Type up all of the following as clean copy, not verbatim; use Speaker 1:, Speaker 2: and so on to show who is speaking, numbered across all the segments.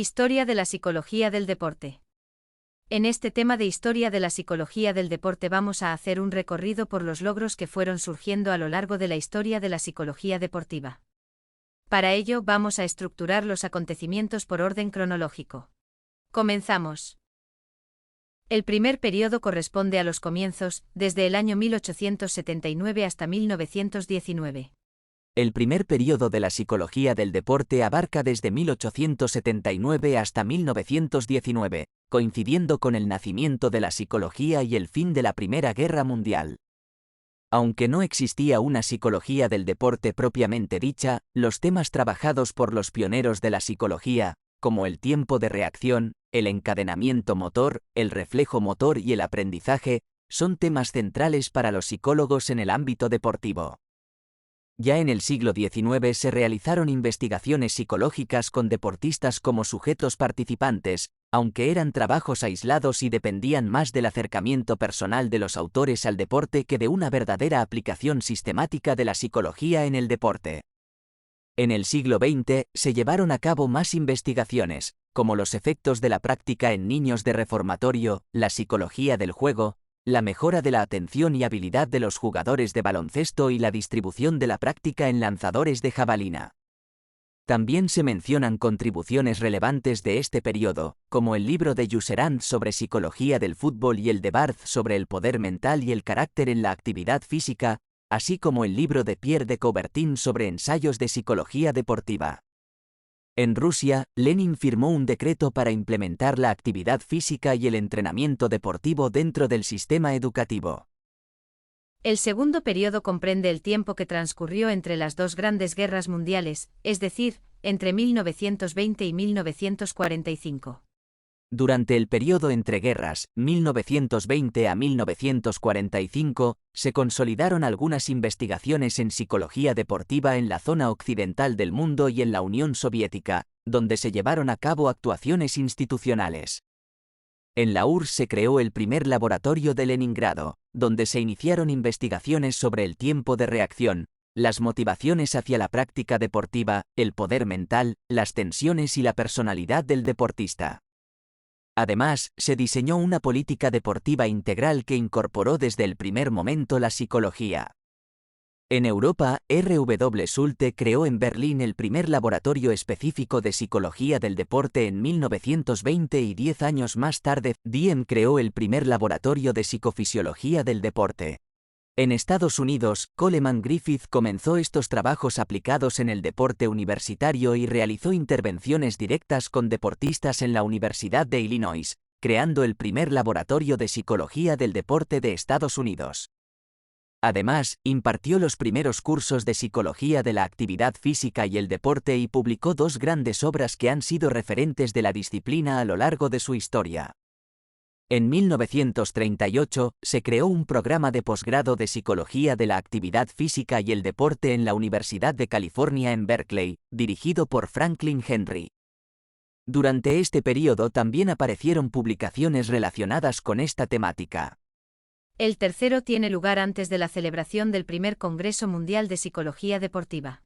Speaker 1: Historia de la psicología del deporte. En este tema de historia de la psicología del deporte vamos a hacer un recorrido por los logros que fueron surgiendo a lo largo de la historia de la psicología deportiva. Para ello vamos a estructurar los acontecimientos por orden cronológico. Comenzamos. El primer periodo corresponde a los comienzos, desde el año 1879 hasta 1919.
Speaker 2: El primer período de la psicología del deporte abarca desde 1879 hasta 1919, coincidiendo con el nacimiento de la psicología y el fin de la Primera Guerra Mundial. Aunque no existía una psicología del deporte propiamente dicha, los temas trabajados por los pioneros de la psicología, como el tiempo de reacción, el encadenamiento motor, el reflejo motor y el aprendizaje, son temas centrales para los psicólogos en el ámbito deportivo. Ya en el siglo XIX se realizaron investigaciones psicológicas con deportistas como sujetos participantes, aunque eran trabajos aislados y dependían más del acercamiento personal de los autores al deporte que de una verdadera aplicación sistemática de la psicología en el deporte. En el siglo XX se llevaron a cabo más investigaciones, como los efectos de la práctica en niños de reformatorio, la psicología del juego, la mejora de la atención y habilidad de los jugadores de baloncesto y la distribución de la práctica en lanzadores de jabalina. También se mencionan contribuciones relevantes de este periodo, como el libro de Jusserand sobre psicología del fútbol y el de Barth sobre el poder mental y el carácter en la actividad física, así como el libro de Pierre de Coubertin sobre ensayos de psicología deportiva. En Rusia, Lenin firmó un decreto para implementar la actividad física y el entrenamiento deportivo dentro del sistema educativo.
Speaker 1: El segundo periodo comprende el tiempo que transcurrió entre las dos grandes guerras mundiales, es decir, entre 1920 y 1945.
Speaker 2: Durante el periodo entre guerras, 1920 a 1945, se consolidaron algunas investigaciones en psicología deportiva en la zona occidental del mundo y en la Unión Soviética, donde se llevaron a cabo actuaciones institucionales. En la URSS se creó el primer laboratorio de Leningrado, donde se iniciaron investigaciones sobre el tiempo de reacción, las motivaciones hacia la práctica deportiva, el poder mental, las tensiones y la personalidad del deportista. Además, se diseñó una política deportiva integral que incorporó desde el primer momento la psicología. En Europa, R.W. Schulte creó en Berlín el primer laboratorio específico de psicología del deporte en 1920 y 10 años más tarde, Diem creó el primer laboratorio de psicofisiología del deporte. En Estados Unidos, Coleman Griffith comenzó estos trabajos aplicados en el deporte universitario y realizó intervenciones directas con deportistas en la Universidad de Illinois, creando el primer laboratorio de psicología del deporte de Estados Unidos. Además, impartió los primeros cursos de psicología de la actividad física y el deporte y publicó dos grandes obras que han sido referentes de la disciplina a lo largo de su historia. En 1938, se creó un programa de posgrado de psicología de la actividad física y el deporte en la Universidad de California en Berkeley, dirigido por Franklin Henry. Durante este periodo también aparecieron publicaciones relacionadas con esta temática.
Speaker 1: El tercero tiene lugar antes de la celebración del primer Congreso Mundial de Psicología Deportiva.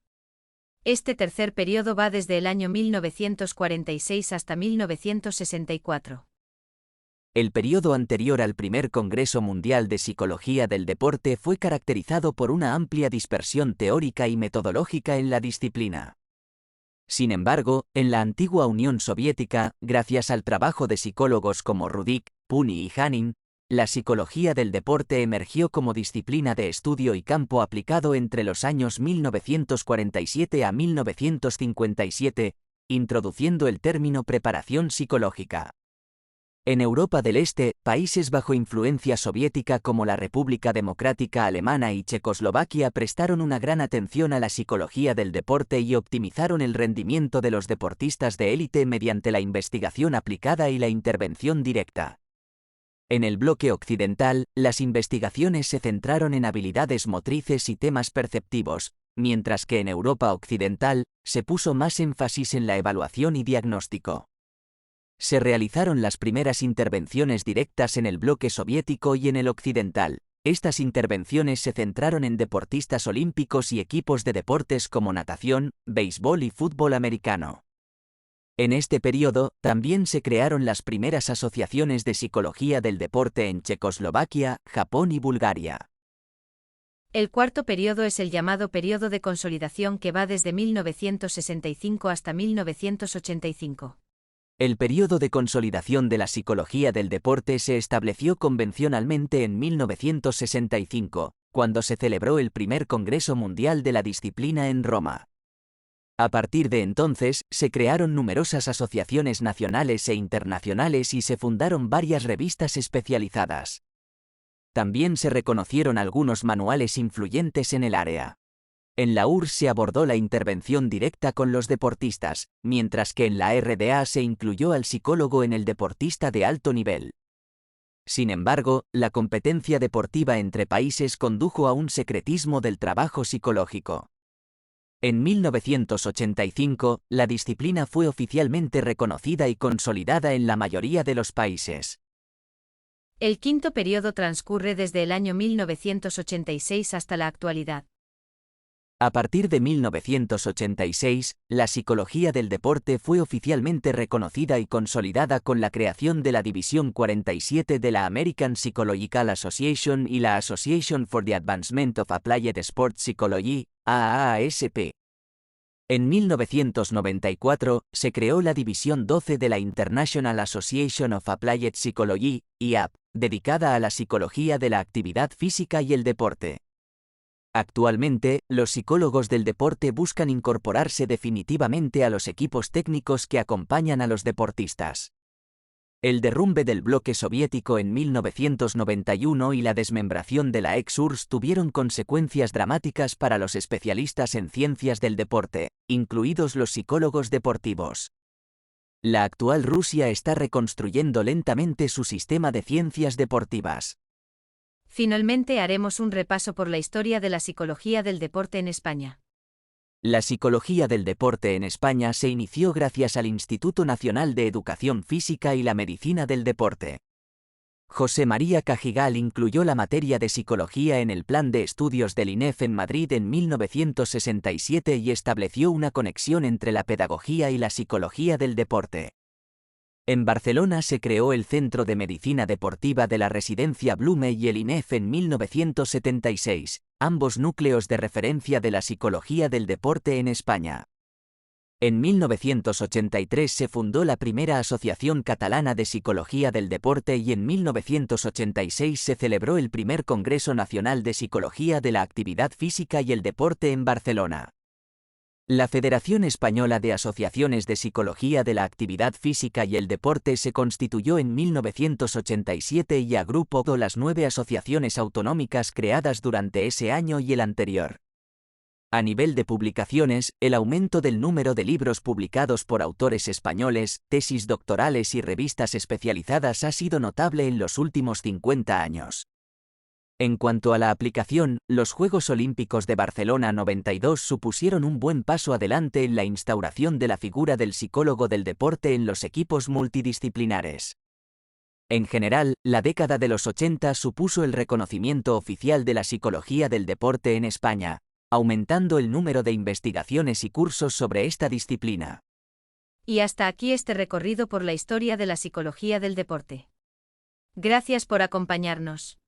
Speaker 1: Este tercer periodo va desde el año 1946 hasta 1964.
Speaker 2: El periodo anterior al primer Congreso Mundial de Psicología del Deporte fue caracterizado por una amplia dispersión teórica y metodológica en la disciplina. Sin embargo, en la antigua Unión Soviética, gracias al trabajo de psicólogos como Rudik, Puni y Hanin, la psicología del deporte emergió como disciplina de estudio y campo aplicado entre los años 1947 a 1957, introduciendo el término preparación psicológica. En Europa del Este, países bajo influencia soviética como la República Democrática Alemana y Checoslovaquia prestaron una gran atención a la psicología del deporte y optimizaron el rendimiento de los deportistas de élite mediante la investigación aplicada y la intervención directa. En el bloque occidental, las investigaciones se centraron en habilidades motrices y temas perceptivos, mientras que en Europa occidental, se puso más énfasis en la evaluación y diagnóstico. Se realizaron las primeras intervenciones directas en el bloque soviético y en el occidental. Estas intervenciones se centraron en deportistas olímpicos y equipos de deportes como natación, béisbol y fútbol americano. En este periodo, también se crearon las primeras asociaciones de psicología del deporte en Checoslovaquia, Japón y Bulgaria.
Speaker 1: El cuarto periodo es el llamado periodo de consolidación que va desde 1965 hasta 1985.
Speaker 2: El periodo de consolidación de la psicología del deporte se estableció convencionalmente en 1965, cuando se celebró el primer Congreso Mundial de la Disciplina en Roma. A partir de entonces, se crearon numerosas asociaciones nacionales e internacionales y se fundaron varias revistas especializadas. También se reconocieron algunos manuales influyentes en el área. En la URSS se abordó la intervención directa con los deportistas, mientras que en la RDA se incluyó al psicólogo en el deportista de alto nivel. Sin embargo, la competencia deportiva entre países condujo a un secretismo del trabajo psicológico. En 1985, la disciplina fue oficialmente reconocida y consolidada en la mayoría de los países.
Speaker 1: El quinto periodo transcurre desde el año 1986 hasta la actualidad.
Speaker 2: A partir de 1986, la psicología del deporte fue oficialmente reconocida y consolidada con la creación de la División 47 de la American Psychological Association y la Association for the Advancement of Applied Sport Psychology, AASP. En 1994, se creó la División 12 de la International Association of Applied Psychology, IAP, dedicada a la psicología de la actividad física y el deporte. Actualmente, los psicólogos del deporte buscan incorporarse definitivamente a los equipos técnicos que acompañan a los deportistas. El derrumbe del bloque soviético en 1991 y la desmembración de la ex-URSS tuvieron consecuencias dramáticas para los especialistas en ciencias del deporte, incluidos los psicólogos deportivos. La actual Rusia está reconstruyendo lentamente su sistema de ciencias deportivas.
Speaker 1: Finalmente haremos un repaso por la historia de la psicología del deporte en España.
Speaker 2: La psicología del deporte en España se inició gracias al Instituto Nacional de Educación Física y la Medicina del Deporte. José María Cajigal incluyó la materia de psicología en el plan de estudios del INEF en Madrid en 1967 y estableció una conexión entre la pedagogía y la psicología del deporte. En Barcelona se creó el Centro de Medicina Deportiva de la Residencia Blume y el INEF en 1976, ambos núcleos de referencia de la psicología del deporte en España. En 1983 se fundó la primera Asociación Catalana de Psicología del Deporte y en 1986 se celebró el primer Congreso Nacional de Psicología de la Actividad Física y el Deporte en Barcelona. La Federación Española de Asociaciones de Psicología de la Actividad Física y el Deporte se constituyó en 1987 y agrupó las 9 asociaciones autonómicas creadas durante ese año y el anterior. A nivel de publicaciones, el aumento del número de libros publicados por autores españoles, tesis doctorales y revistas especializadas ha sido notable en los últimos 50 años. En cuanto a la aplicación, los Juegos Olímpicos de Barcelona 92 supusieron un buen paso adelante en la instauración de la figura del psicólogo del deporte en los equipos multidisciplinares. En general, la década de los 80 supuso el reconocimiento oficial de la psicología del deporte en España, aumentando el número de investigaciones y cursos sobre esta disciplina.
Speaker 1: Y hasta aquí este recorrido por la historia de la psicología del deporte. Gracias por acompañarnos.